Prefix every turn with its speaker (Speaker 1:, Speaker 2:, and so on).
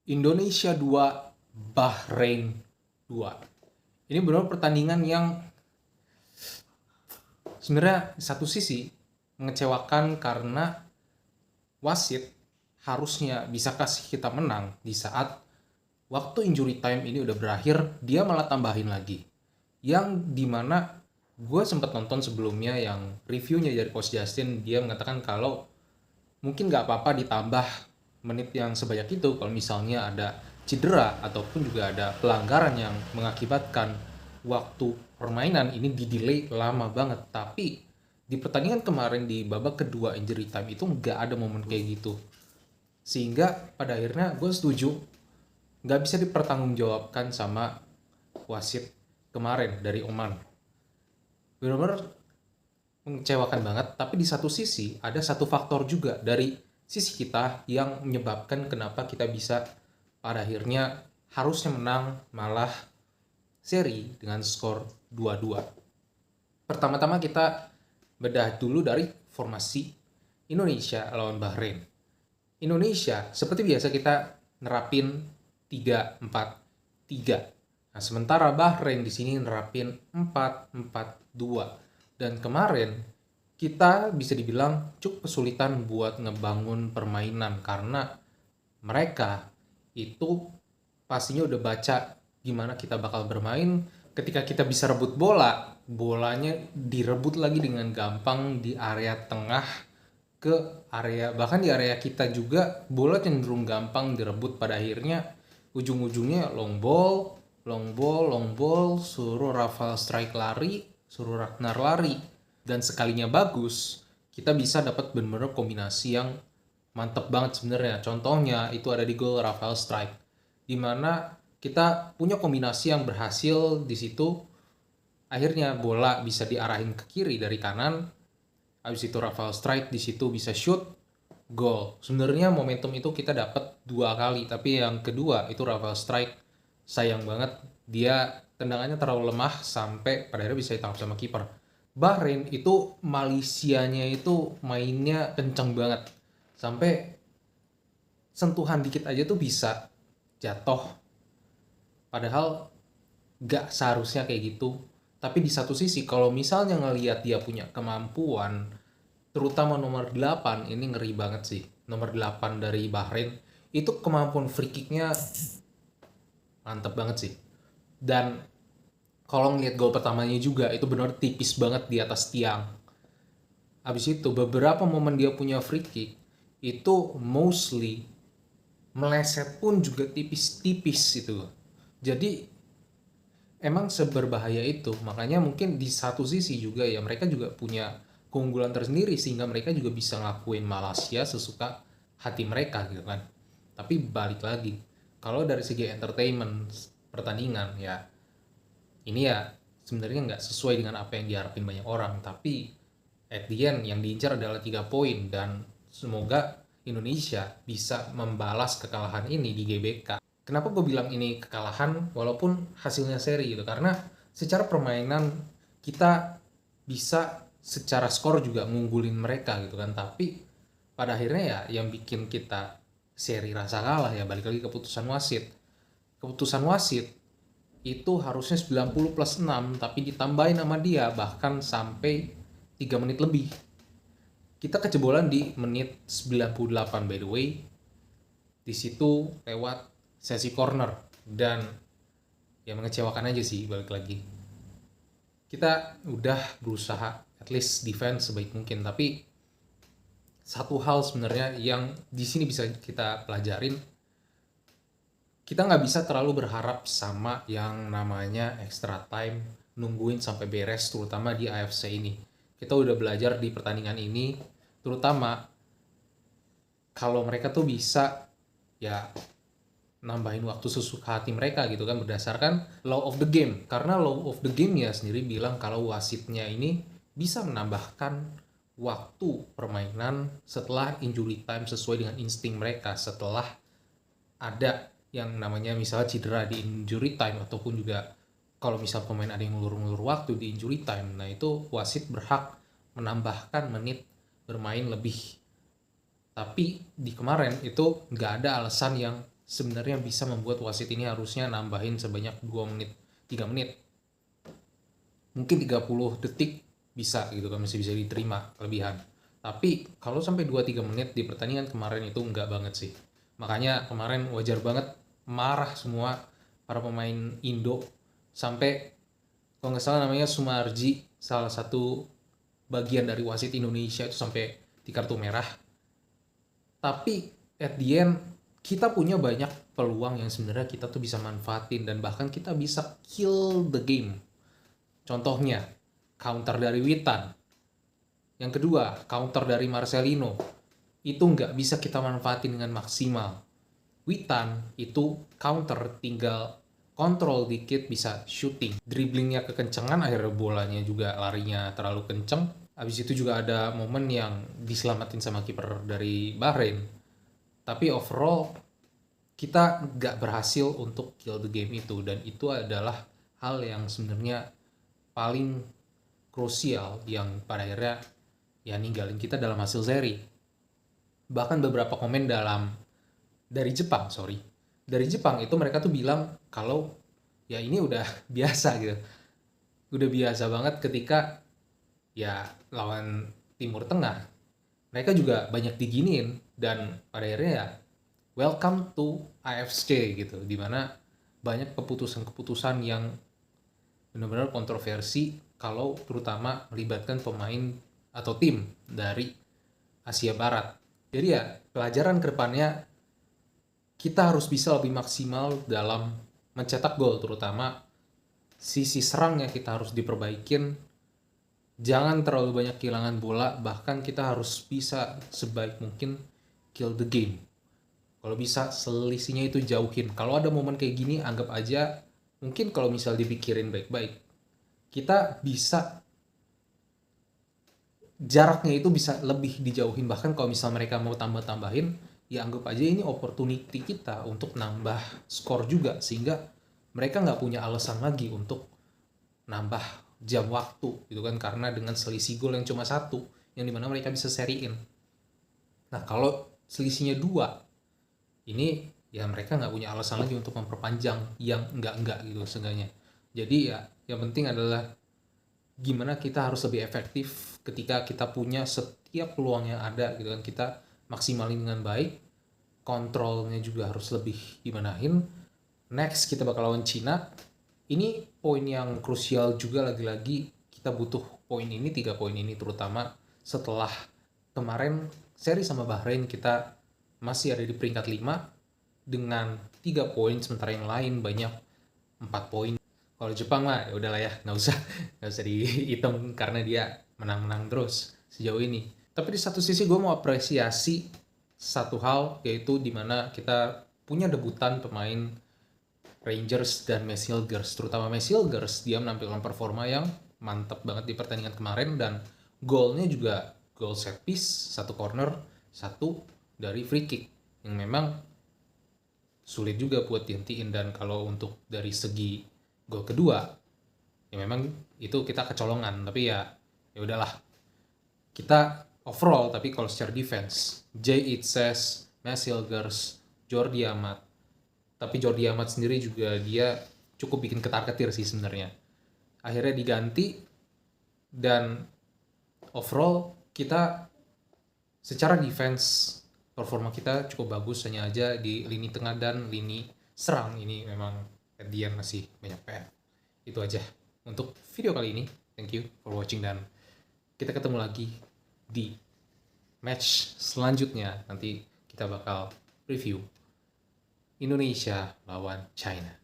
Speaker 1: Indonesia 2, Bahrain 2. Ini benar pertandingan yang sebenarnya satu sisi mengecewakan karena wasit harusnya bisa kasih kita menang di saat waktu injury time ini udah berakhir, dia malah tambahin lagi. Yang dimana gue sempat nonton sebelumnya yang reviewnya dari Coach Justin, dia mengatakan kalau mungkin nggak apa-apa ditambah menit yang sebanyak itu kalau misalnya ada cedera ataupun juga ada pelanggaran yang mengakibatkan waktu permainan ini di-delay lama banget. Tapi di pertandingan kemarin di babak kedua injury time itu nggak ada momen kayak gitu, sehingga pada akhirnya gue setuju nggak bisa dipertanggungjawabkan sama wasit kemarin dari Oman. Benar-benar mengecewakan banget. Tapi di satu sisi ada satu faktor juga dari sisi kita yang menyebabkan kenapa kita bisa pada akhirnya harusnya menang malah seri dengan skor 2-2. Pertama-tama kita bedah dulu dari formasi Indonesia lawan Bahrain. Indonesia seperti biasa kita nerapin 3-4-3. Nah, sementara Bahrain di sini nerapin 4-4-2. Dan kemarin kita bisa dibilang cukup kesulitan buat ngebangun permainan karena mereka itu pastinya udah baca gimana kita bakal bermain. Ketika kita bisa rebut bola, bolanya direbut lagi dengan gampang di area tengah ke area, bahkan di area kita juga bola cenderung gampang direbut. Pada akhirnya ujung-ujungnya long ball, suruh Rafael strike lari, suruh Ragnar lari, dan sekalinya bagus kita bisa dapat bener-bener kombinasi yang mantep banget sebenarnya. Contohnya itu ada di gol Rafael strike, dimana kita punya kombinasi yang berhasil di situ. Akhirnya bola bisa diarahin ke kiri dari kanan, habis itu Rafael strike di situ bisa shoot gol. Sebenarnya momentum itu kita dapat 2 kali, tapi yang kedua itu Rafael strike sayang banget dia tendangannya terlalu lemah sampai pada akhirnya bisa ditangkap sama kiper. Bahrain itu Malaysianya itu mainnya kenceng banget sampai sentuhan dikit aja tuh bisa jatuh, padahal gak seharusnya kayak gitu. Tapi di satu sisi kalau misalnya ngelihat dia punya kemampuan, terutama nomor 8 ini ngeri banget sih. Nomor 8 dari Bahrain itu kemampuan free kicknya mantep banget sih. Dan kalau ngeliat gol pertamanya juga itu benar tipis banget di atas tiang. Habis itu beberapa momen dia punya free kick itu mostly meleset pun juga tipis-tipis itu. Jadi emang seberbahaya itu. Makanya mungkin di satu sisi juga ya mereka juga punya keunggulan tersendiri sehingga mereka juga bisa ngelakuin Malaysia sesuka hati mereka gitu kan. Tapi balik lagi, kalau dari segi entertainment pertandingan ya ini ya sebenarnya nggak sesuai dengan apa yang diharapin banyak orang. Tapi at the end yang diincar adalah 3 poin, dan semoga Indonesia bisa membalas kekalahan ini di GBK. Kenapa gue bilang ini kekalahan walaupun hasilnya seri gitu, karena secara permainan kita bisa secara skor juga ngunggulin mereka gitu kan. Tapi pada akhirnya ya yang bikin kita seri rasa kalah ya balik lagi keputusan wasit. Keputusan wasit itu harusnya 90+6 tapi ditambahin sama dia bahkan sampai 3 menit lebih. Kita kejebolan di menit 98 by the way. Di situ lewat sesi corner, dan ya mengecewakan aja sih. Balik lagi kita udah berusaha at least defense sebaik mungkin, tapi satu hal sebenarnya yang di sini bisa kita pelajarin, kita nggak bisa terlalu berharap sama yang namanya extra time, nungguin sampai beres, terutama di AFC ini. Kita udah belajar di pertandingan ini, terutama kalau mereka tuh bisa ya nambahin waktu sesuka hati mereka gitu kan, berdasarkan law of the game. Karena law of the game ya sendiri bilang kalau wasitnya ini bisa menambahkan waktu permainan setelah injury time sesuai dengan insting mereka. Setelah ada yang namanya misalnya cedera di injury time, ataupun juga kalau misal pemain ada yang ngulur-ngulur waktu di injury time, nah itu wasit berhak menambahkan menit bermain lebih. Tapi di kemarin itu nggak ada alasan yang sebenarnya bisa membuat wasit ini harusnya nambahin sebanyak 2 menit, 3 menit. Mungkin 30 detik bisa gitu kan, masih bisa diterima kelebihan. Tapi kalau sampai 2-3 menit di pertandingan kemarin itu enggak banget sih. Makanya kemarin wajar banget marah semua para pemain Indo, sampai kalau nggak salah namanya Sumarji, salah satu bagian dari wasit Indonesia itu sampai di kartu merah. Tapi at the end kita punya banyak peluang yang sebenarnya kita tuh bisa manfaatin dan bahkan kita bisa kill the game. Contohnya counter dari Witan. Yang kedua, counter dari Marcelino. Itu nggak bisa kita manfaatin dengan maksimal. Witan itu counter tinggal kontrol dikit bisa shooting. Dribblingnya kekencengan, akhirnya bolanya juga larinya terlalu kenceng. Habis itu juga ada momen yang diselamatin sama kiper dari Bahrain. Tapi overall kita nggak berhasil untuk kill the game itu, dan itu adalah hal yang sebenarnya paling krusial yang pada akhirnya ya ninggalin kita dalam hasil seri. Bahkan beberapa komen dari Jepang itu mereka tuh bilang kalau ya ini udah biasa gitu, udah biasa banget ketika ya lawan Timur Tengah mereka juga banyak diginiin, dan pada akhirnya ya welcome to AFC gitu, dimana banyak keputusan-keputusan yang benar-benar kontroversi kalau terutama melibatkan pemain atau tim dari Asia Barat. Jadi ya pelajaran kedepannya kita harus bisa lebih maksimal dalam mencetak gol, terutama sisi serangnya kita harus diperbaikin. Jangan terlalu banyak kehilangan bola, bahkan kita harus bisa sebaik mungkin kill the game. Kalau bisa selisihnya itu jauhin. Kalau ada momen kayak gini anggap aja mungkin kalau misal dipikirin baik-baik, kita bisa jaraknya itu bisa lebih dijauhin. Bahkan kalau misal mereka mau tambah-tambahin, ya anggap aja ini opportunity kita untuk nambah skor juga, sehingga mereka nggak punya alasan lagi untuk nambah jam waktu gitu kan, karena dengan selisih gol yang cuma 1 yang dimana mereka bisa seriin. Nah kalau selisihnya 2, ini ya mereka nggak punya alasan lagi untuk memperpanjang yang enggak gitu seenggaknya. Jadi ya yang penting adalah gimana kita harus lebih efektif ketika kita punya setiap peluang yang ada gitu kan, kita maksimalin dengan baik, kontrolnya juga harus lebih dimanahin. Next kita bakal lawan Cina. Ini poin yang krusial juga, lagi-lagi kita butuh poin ini, 3 poin ini, terutama setelah kemarin seri sama Bahrain kita masih ada di peringkat 5 dengan 3 poin, sementara yang lain banyak 4 poin. Kalau Jepang mah ya udahlah ya, nggak usah dihitung karena dia menang-menang terus sejauh ini. Tapi di satu sisi gue mau apresiasi satu hal, yaitu dimana kita punya debutan pemain Rangers dan Messilgers, terutama Messilgers. Dia menampilkan performa yang mantap banget di pertandingan kemarin, dan golnya juga gol set piece, 1 corner, 1 dari free kick yang memang sulit juga buat dihentiin. Dan kalau untuk dari segi gol kedua ya memang itu kita kecolongan, tapi ya udahlah, kita overall. Tapi kalau secara defense, Jay Itzes, Messilgers, Jordi Amat, tapi Jordi Amat sendiri juga dia cukup bikin ketar-ketir sih sebenarnya. Akhirnya diganti, dan overall kita secara defense performa kita cukup bagus, hanya aja di lini tengah dan lini serang ini memang dia masih banyak PR. Itu aja untuk video kali ini. Thank you for watching, dan kita ketemu lagi di match selanjutnya. Nanti kita bakal review Indonesia lawan China.